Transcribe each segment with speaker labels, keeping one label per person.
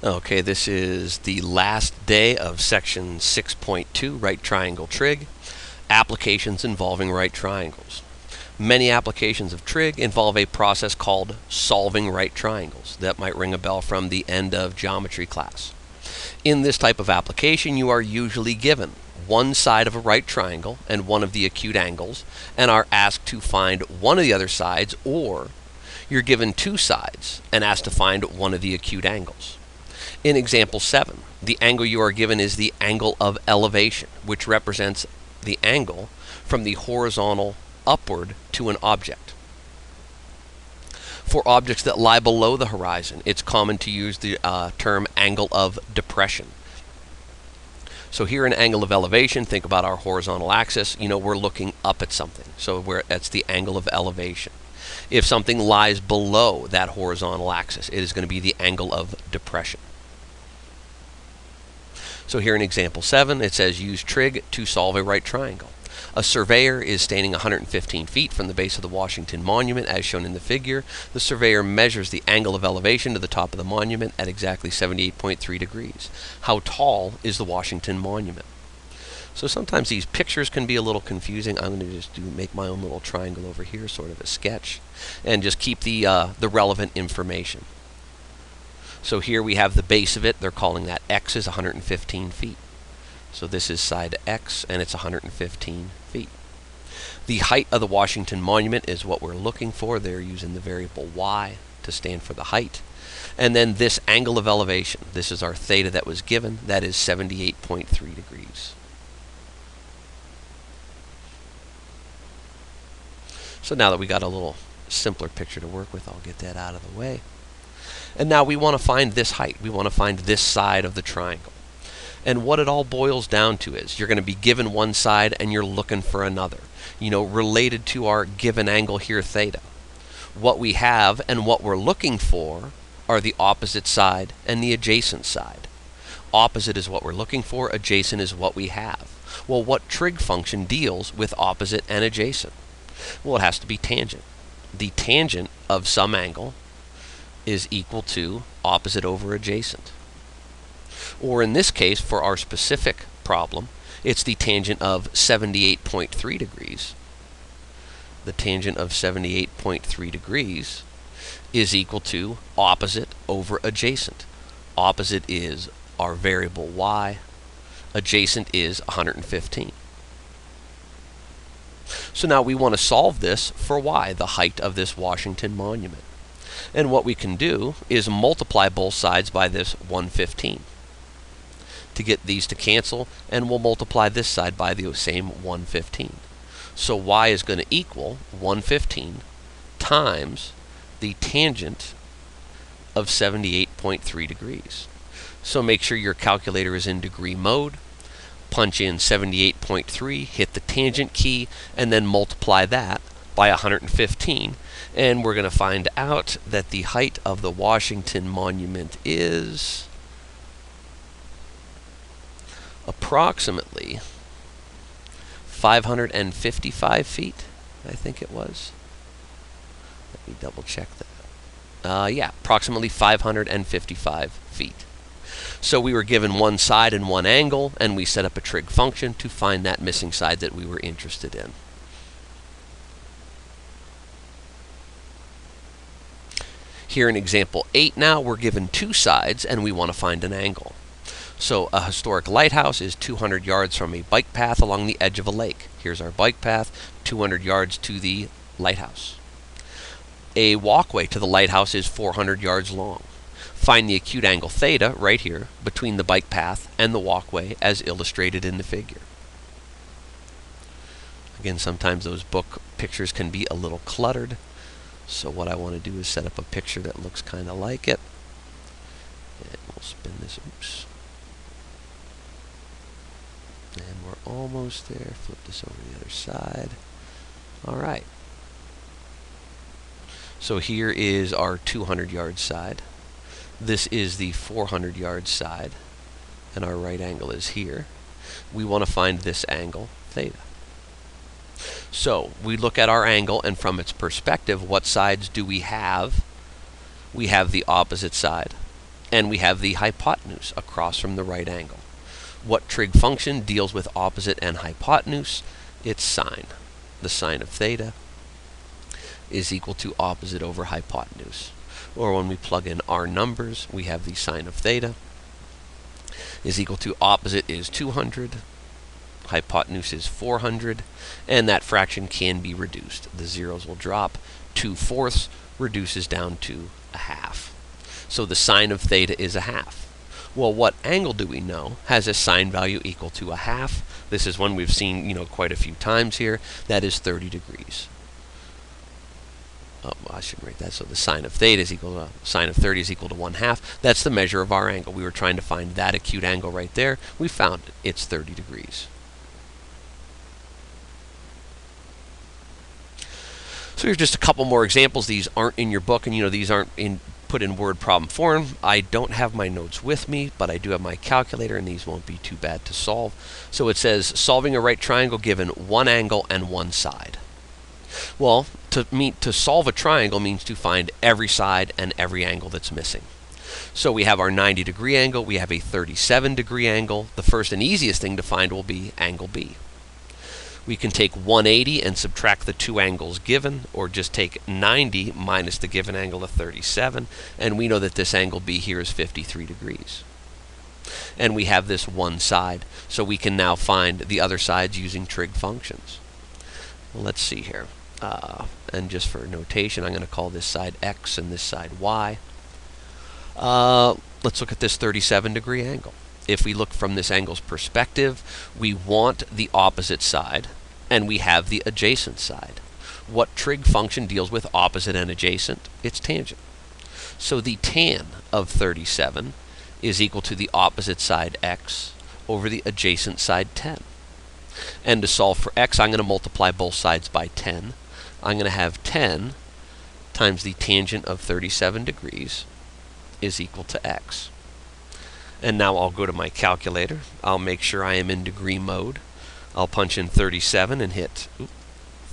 Speaker 1: Okay, this is the last day of section 6.2, right triangle trig, applications involving right triangles. Many applications of trig involve a process called solving right triangles. That might ring a bell from the end of geometry class. In this type of application, you are usually given one side of a right triangle and one of the acute angles, and are asked to find one of the other sides, or you're given two sides and asked to find one of the acute angles. In example 7, the angle you are given is the angle of elevation, which represents the angle from the horizontal upward to an object. For objects that lie below the horizon, it's common to use the term angle of depression. So here, an angle of elevation, think about our horizontal axis. We're looking up at something. So that's the angle of elevation. If something lies below that horizontal axis, it is going to be the angle of depression. So here in example 7, it says use trig to solve a right triangle. A surveyor is standing 115 feet from the base of the Washington Monument as shown in the figure. The surveyor measures the angle of elevation to the top of the monument at exactly 78.3 degrees. How tall is the Washington Monument? So sometimes these pictures can be a little confusing. I'm going to just make my own little triangle over here, sort of a sketch, and just keep the relevant information. So here we have the base of it. They're calling that X is 115 feet. So this is side X, and it's 115 feet. The height of the Washington Monument is what we're looking for. They're using the variable Y to stand for the height. And then this angle of elevation, this is our theta that was given. That is 78.3 degrees. So now that we got a little simpler picture to work with, I'll get that out of the way. And now we want to find this height. We want to find this side of the triangle. And what it all boils down to is you're going to be given one side and you're looking for another. Related to our given angle here, theta. What we have and what we're looking for are the opposite side and the adjacent side. Opposite is what we're looking for. Adjacent is what we have. Well, what trig function deals with opposite and adjacent? Well, it has to be tangent. The tangent of some angle is equal to opposite over adjacent. Or in this case, for our specific problem, it's the tangent of 78.3 degrees. The tangent of 78.3 degrees is equal to opposite over adjacent. Opposite is our variable y. Adjacent is 115. So now we want to solve this for y, the height of this Washington Monument. And what we can do is multiply both sides by this 115 to get these to cancel, and we'll multiply this side by the same 115. So y is going to equal 115 times the tangent of 78.3 degrees. So make sure your calculator is in degree mode. Punch in 78.3, hit the tangent key, and then multiply that by 115. And we're going to find out that the height of the Washington Monument is approximately 555 feet, I think it was. Let me double check that. Yeah, approximately 555 feet. So we were given one side and one angle, and we set up a trig function to find that missing side that we were interested in. Here in example 8 now, we're given two sides, and we want to find an angle. So a historic lighthouse is 200 yards from a bike path along the edge of a lake. Here's our bike path, 200 yards to the lighthouse. A walkway to the lighthouse is 400 yards long. Find the acute angle theta right here between the bike path and the walkway as illustrated in the figure. Again, sometimes those book pictures can be a little cluttered. So what I want to do is set up a picture that looks kind of like it. And we'll spin this, oops. And we're almost there. Flip this over to the other side. All right. So here is our 200 yard side. This is the 400 yard side. And our right angle is here. We want to find this angle, theta. So we look at our angle, and from its perspective, what sides do we have? We have the opposite side and we have the hypotenuse across from the right angle. What trig function deals with opposite and hypotenuse? It's sine. The sine of theta is equal to opposite over hypotenuse. Or when we plug in our numbers, we have the sine of theta is equal to opposite is 200, hypotenuse is 400, and that fraction can be reduced. The zeros will drop. 2/4 reduces down to a half. So the sine of theta is a half. Well, what angle do we know has a sine value equal to a half? This is one we've seen, quite a few times here. That is 30 degrees. Oh, well, I should write that. So the sine of theta is equal to sine of 30 is equal to 1/2. That's the measure of our angle. We were trying to find that acute angle right there. We found it. It's 30 degrees. So here's just a couple more examples. These aren't in your book, and these aren't put in word problem form. I don't have my notes with me, but I do have my calculator, and these won't be too bad to solve. So it says solving a right triangle given one angle and one side. Well, to solve a triangle means to find every side and every angle that's missing. So we have our 90-degree angle, we have a 37-degree angle. The first and easiest thing to find will be angle B. We can take 180 and subtract the two angles given, or just take 90 minus the given angle of 37, and we know that this angle B here is 53 degrees. And we have this one side, so we can now find the other sides using trig functions. Well, let's see here. And just for notation, I'm going to call this side X and this side Y. Let's look at this 37-degree angle. If we look from this angle's perspective, we want the opposite side, and we have the adjacent side. What trig function deals with opposite and adjacent? It's tangent. So the tan of 37 is equal to the opposite side X over the adjacent side 10. And to solve for X, I'm going to multiply both sides by 10. I'm going to have 10 times the tangent of 37 degrees is equal to X. And now I'll go to my calculator. I'll make sure I am in degree mode. I'll punch in 37 and hit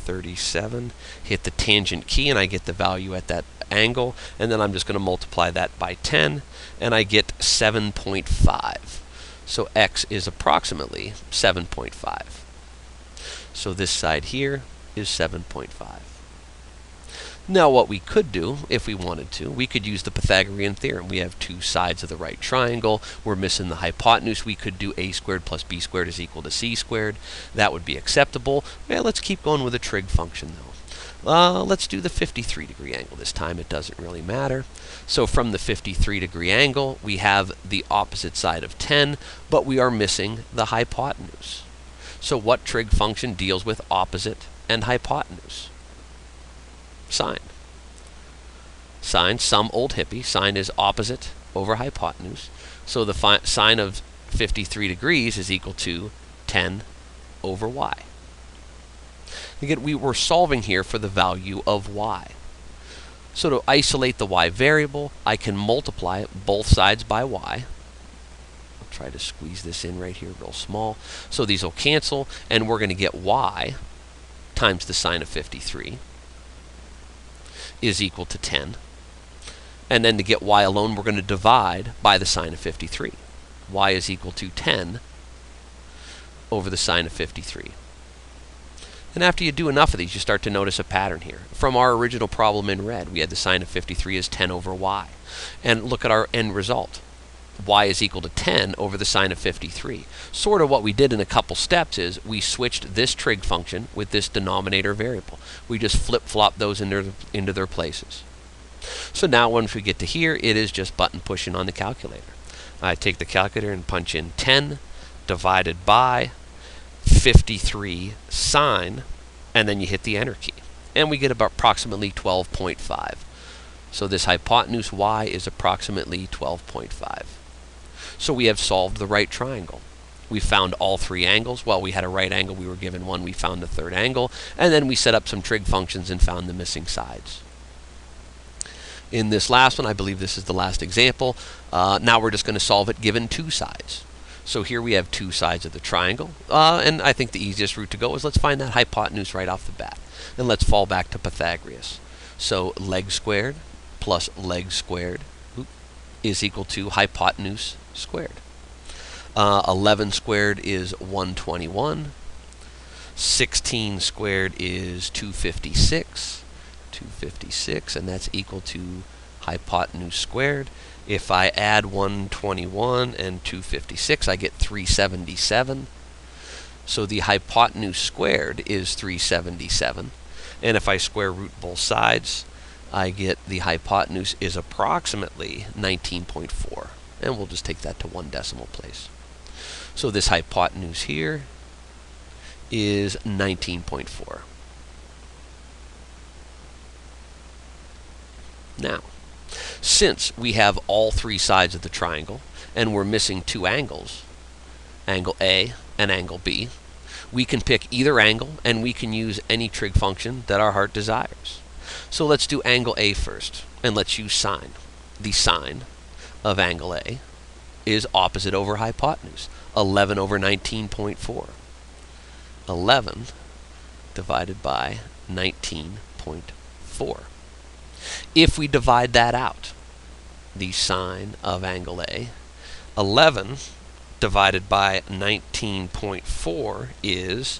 Speaker 1: 37, hit the tangent key, and I get the value at that angle. And then I'm just going to multiply that by 10, and I get 7.5. So X is approximately 7.5. So this side here is 7.5. Now what we could do, if we wanted to, we could use the Pythagorean theorem. We have two sides of the right triangle. We're missing the hypotenuse. We could do a squared plus b squared is equal to c squared. That would be acceptable. Well, let's keep going with a trig function, though. Let's do the 53-degree angle this time. It doesn't really matter. So from the 53-degree angle, we have the opposite side of 10, but we are missing the hypotenuse. So what trig function deals with opposite and hypotenuse? Sine. Sine, some old hippie. Sine is opposite over hypotenuse. So the sine of 53 degrees is equal to 10 over y. Again, we were solving here for the value of y. So to isolate the y variable, I can multiply both sides by y. I'll try to squeeze this in right here real small. So these will cancel, and we're going to get y times the sine of 53 is equal to 10. And then to get y alone, we're going to divide by the sine of 53. Y is equal to 10 over the sine of 53. And after you do enough of these, you start to notice a pattern here. From our original problem in red, we had the sine of 53 is 10 over y. And look at our end result. Y is equal to 10 over the sine of 53. Sort of what we did in a couple steps is we switched this trig function with this denominator variable. We just flip-flop those into their places. So now once we get to here, it is just button pushing on the calculator. I take the calculator and punch in 10 divided by 53 sine, and then you hit the enter key. And we get about approximately 12.5. So this hypotenuse y is approximately 12.5. So we have solved the right triangle. We found all three angles. Well, we had a right angle, we were given one, we found the third angle, and then we set up some trig functions and found the missing sides. In this last one, I believe this is the last example, now we're just going to solve it given two sides. So here we have two sides of the triangle, and I think the easiest route to go is let's find that hypotenuse right off the bat. And let's fall back to Pythagoras. So leg squared plus leg squared is equal to hypotenuse squared. 11 squared is 121. 16 squared is 256. 256, and that's equal to hypotenuse squared. If I add 121 and 256, I get 377. So the hypotenuse squared is 377. And if I square root both sides, I get the hypotenuse is approximately 19.4. And we'll just take that to one decimal place. So this hypotenuse here is 19.4. Now, since we have all three sides of the triangle and we're missing two angles, angle A and angle B, we can pick either angle and we can use any trig function that our heart desires. So let's do angle A first, and let's use sine. The sine of angle A is opposite over hypotenuse, 11 over 19.4. 11 divided by 19.4. If we divide that out, the sine of angle A, 11 divided by 19.4 is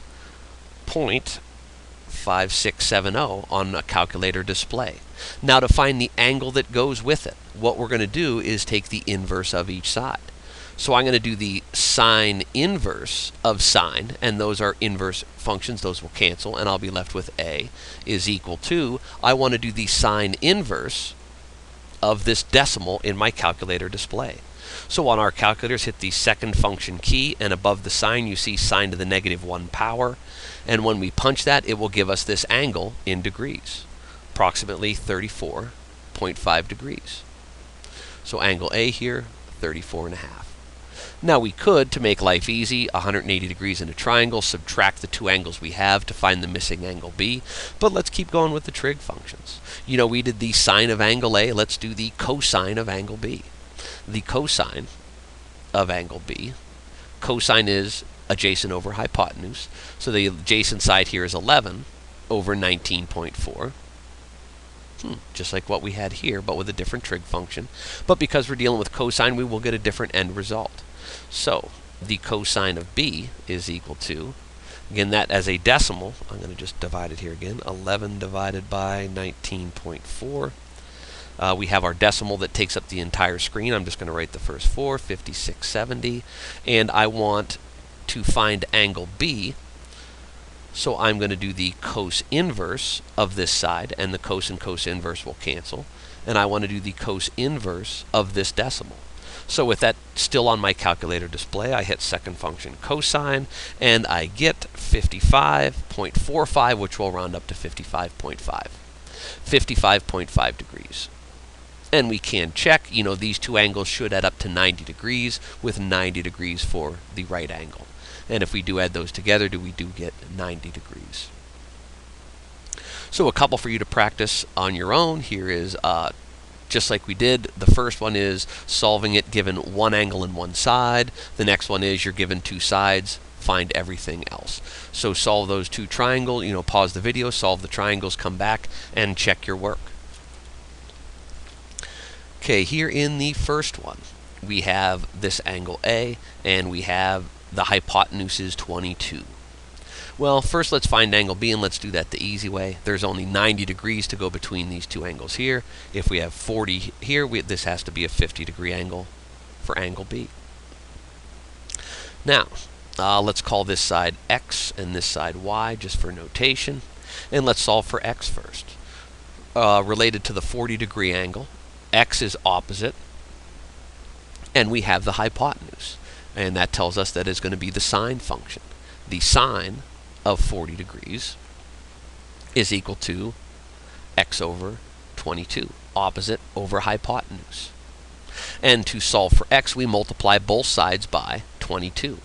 Speaker 1: 0.5670 on a calculator display. Now to find the angle that goes with it, what we're going to do is take the inverse of each side. So I'm going to do the sine inverse of sine, and those are inverse functions, those will cancel, and I'll be left with A is equal to, I want to do the sine inverse of this decimal in my calculator display. So on our calculators, hit the second function key, and above the sign you see sine to the -1 power, and when we punch that, it will give us this angle in degrees, approximately 34.5 degrees. So angle A here, 34.5. Now we could, to make life easy, 180 degrees in a triangle, subtract the two angles we have to find the missing angle B, but let's keep going with the trig functions. You know, we did the sine of angle A, let's do the cosine of angle B. The cosine of angle B, cosine is adjacent over hypotenuse, so the adjacent side here is 11 over 19.4. Just like what we had here, but with a different trig function. But because we're dealing with cosine, we will get a different end result. So the cosine of B is equal to, again, that as a decimal, I'm going to just divide it here again, 11 divided by 19.4. We have our decimal that takes up the entire screen. I'm just going to write the first 4, 5670, and I want to find angle B. So I'm going to do the cos inverse of this side, and the cos and cos inverse will cancel. And I want to do the cos inverse of this decimal. So with that still on my calculator display, I hit second function cosine, and I get 55.45, which will round up to 55.5. 55.5 degrees. And we can check, you know, these two angles should add up to 90 degrees, with 90 degrees for the right angle. And if we do add those together, we do get 90 degrees. So a couple for you to practice on your own. Here is, just like we did, the first one is solving it given one angle and one side. The next one is you're given two sides, find everything else. So solve those two triangles, you know, pause the video, solve the triangles, come back, and check your work. Okay, here in the first one, we have this angle A, and we have the hypotenuse is 22. Well, first let's find angle B, and let's do that the easy way. There's only 90 degrees to go between these two angles here. If we have 40 here, this has to be a 50-degree angle for angle B. Now, let's call this side X and this side Y, just for notation. And let's solve for X first. Related to the 40-degree angle, X is opposite, and we have the hypotenuse. And that tells us that it's going to be the sine function. The sine of 40 degrees is equal to X over 22, opposite over hypotenuse. And to solve for X, we multiply both sides by 22.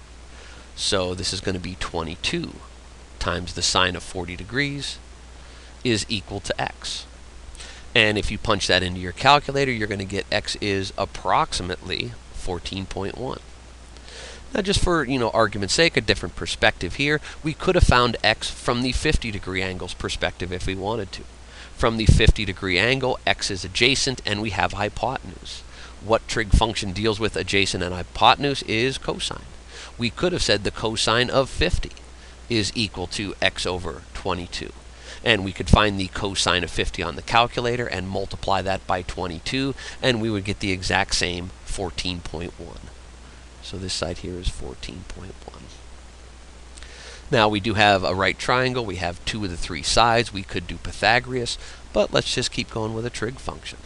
Speaker 1: So this is going to be 22 times the sine of 40 degrees is equal to X. And if you punch that into your calculator, you're going to get X is approximately 14.1. Now, just for, you know, argument's sake, a different perspective here, we could have found X from the 50-degree angle's perspective if we wanted to. From the 50-degree angle, X is adjacent, and we have hypotenuse. what trig function deals with adjacent and hypotenuse is cosine. We could have said the cosine of 50 is equal to x over 22. And we could find the cosine of 50 on the calculator and multiply that by 22, and we would get the exact same 14.1. So this side here is 14.1. Now we do have a right triangle. We have 2 of the 3 sides. We could do Pythagoras, but let's just keep going with a trig function.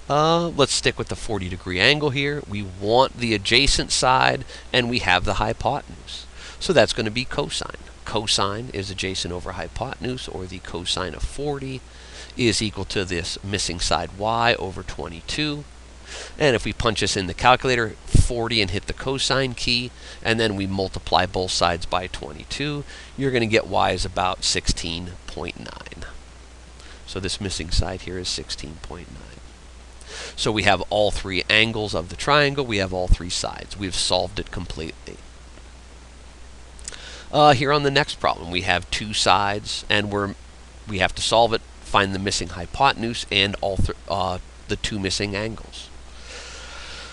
Speaker 1: Let's stick with the 40-degree angle here. We want the adjacent side, and we have the hypotenuse. So that's going to be cosine. Cosine is adjacent over hypotenuse, or the cosine of 40 is equal to this missing side y over 22. And if we punch this in the calculator, 40, and hit the cosine key, and then we multiply both sides by 22, you're going to get y is about 16.9. So this missing side here is 16.9. So we have all 3 angles of the triangle. We have all 3 sides. We've solved it completely. Here on the next problem, we have 2 sides, and we have to solve it, find the missing hypotenuse, and all the 2 missing angles.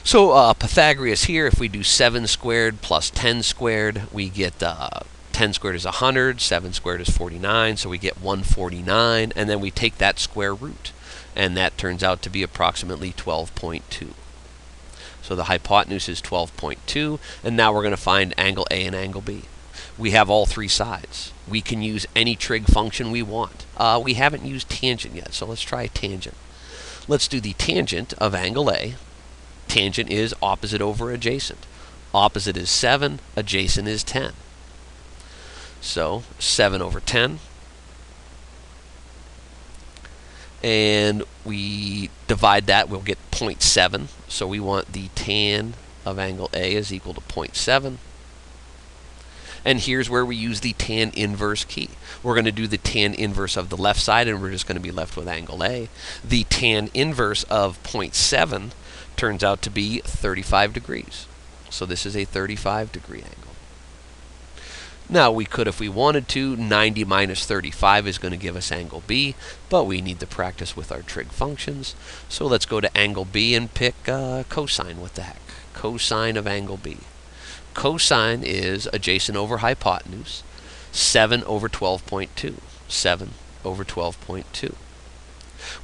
Speaker 1: So Pythagoras here, if we do 7 squared plus 10 squared, we get 10 squared is 100, 7 squared is 49, so we get 149, and then we take that square root, and that turns out to be approximately 12.2. So the hypotenuse is 12.2, and now we're going to find angle A and angle B. We have all 3 sides. We can use any trig function we want. We haven't used tangent yet, so let's try tangent. Let's do the tangent of angle A. Tangent is opposite over adjacent. Opposite is 7, adjacent is 10. So 7 over 10. And we divide that, we'll get 0.7. So we want the tan of angle A is equal to 0.7. And here's where we use the tan inverse key. We're going to do the tan inverse of the left side, and we're just going to be left with angle A. The tan inverse of 0.7 turns out to be 35 degrees. So this is a 35-degree angle. Now we could, if we wanted to, 90 minus 35 is going to give us angle B, but we need to practice with our trig functions. So let's go to angle B and pick cosine. What the heck? Cosine of angle B. Cosine is adjacent over hypotenuse, 7 over 12.2. 7 over 12.2.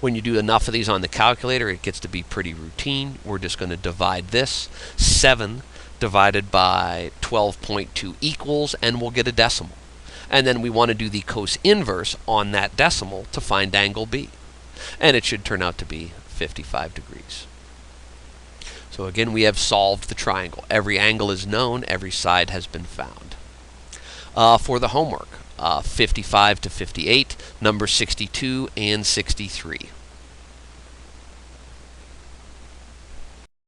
Speaker 1: When you do enough of these on the calculator, it gets to be pretty routine. We're just going to divide this. 7 divided by 12.2 equals, and we'll get a decimal. And then we want to do the cos inverse on that decimal to find angle B. And it should turn out to be 55 degrees. So again, we have solved the triangle. Every angle is known. Every side has been found. For the homework, 55 to 58, numbers 62 and 63.